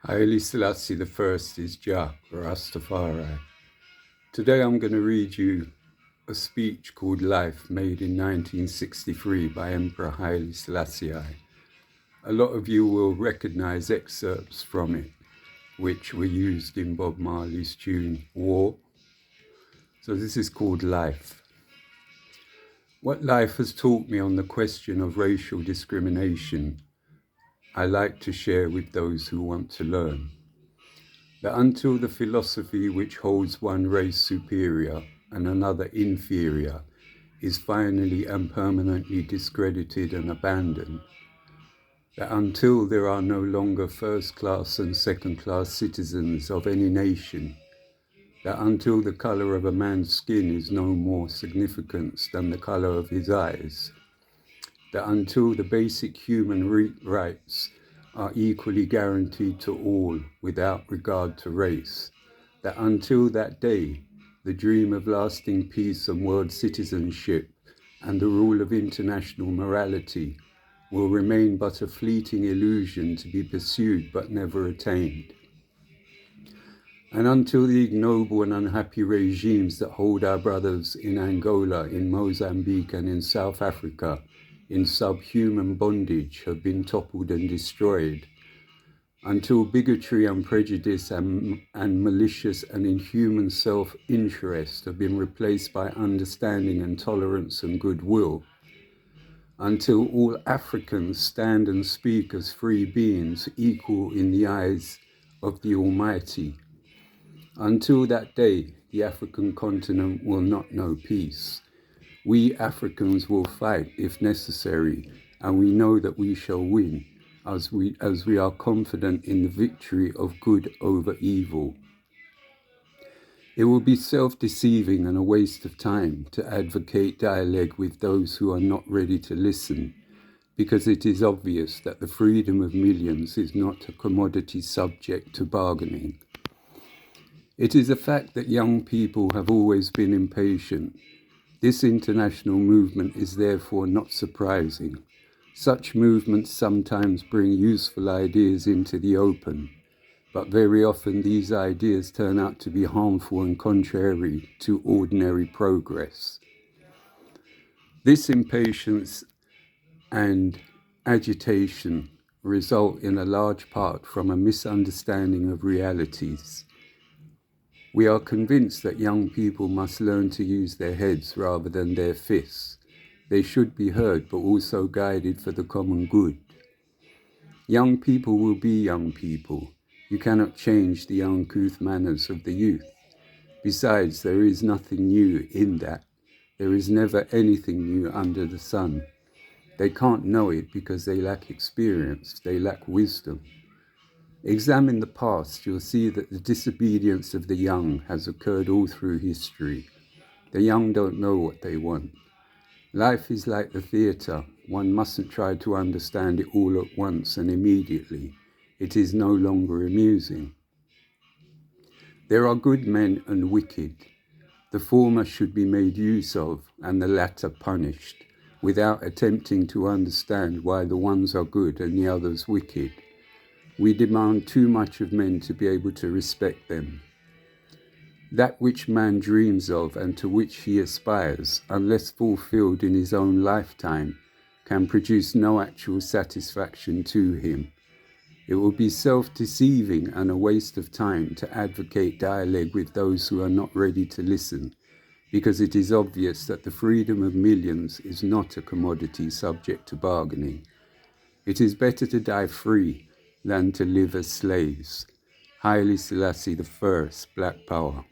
Haile Selassie I is Jah, Rastafari. Today I'm going to read you a speech called Life, made in 1963 by Emperor Haile Selassie. A lot of you will recognize excerpts from it, which were used in Bob Marley's tune War. So this is called Life. What life has taught me on the question of racial discrimination, I like to share with those who want to learn. That until the philosophy which holds one race superior and another inferior is finally and permanently discredited and abandoned, that until there are no longer first-class and second-class citizens of any nation, that until the color of a man's skin is no more significance than the color of his eyes, that until the basic human rights are equally guaranteed to all without regard to race, that until that day, the dream of lasting peace and world citizenship and the rule of international morality will remain but a fleeting illusion to be pursued but never attained. And until the ignoble and unhappy regimes that hold our brothers in Angola, in Mozambique and in South Africa in subhuman bondage have been toppled and destroyed, until bigotry and prejudice and malicious and inhuman self-interest have been replaced by understanding and tolerance and goodwill, until all Africans stand and speak as free beings equal in the eyes of the Almighty, until that day, the African continent will not know peace. We Africans will fight if necessary, and we know that we shall win, as we are confident in the victory of good over evil. It will be self-deceiving and a waste of time to advocate dialogue with those who are not ready to listen, because it is obvious that the freedom of millions is not a commodity subject to bargaining. It is a fact that young people have always been impatient. This international movement is therefore not surprising. Such movements sometimes bring useful ideas into the open, but very often these ideas turn out to be harmful and contrary to ordinary progress. This impatience and agitation result in a large part from a misunderstanding of realities. We are convinced that young people must learn to use their heads rather than their fists. They should be heard but also guided for the common good. Young people will be young people. You cannot change the uncouth manners of the youth. Besides, there is nothing new in that. There is never anything new under the sun. They can't know it because they lack experience, they lack wisdom. Examine the past, you'll see that the disobedience of the young has occurred all through history. The young don't know what they want. Life is like the theatre. One mustn't try to understand it all at once and immediately. It is no longer amusing. There are good men and wicked. The former should be made use of and the latter punished, without attempting to understand why the ones are good and the others wicked. We demand too much of men to be able to respect them. That which man dreams of and to which he aspires, unless fulfilled in his own lifetime, can produce no actual satisfaction to him. It will be self-deceiving and a waste of time to advocate dialogue with those who are not ready to listen, because it is obvious that the freedom of millions is not a commodity subject to bargaining. It is better to die free than to live as slaves. Haile Selassie I, Black Power.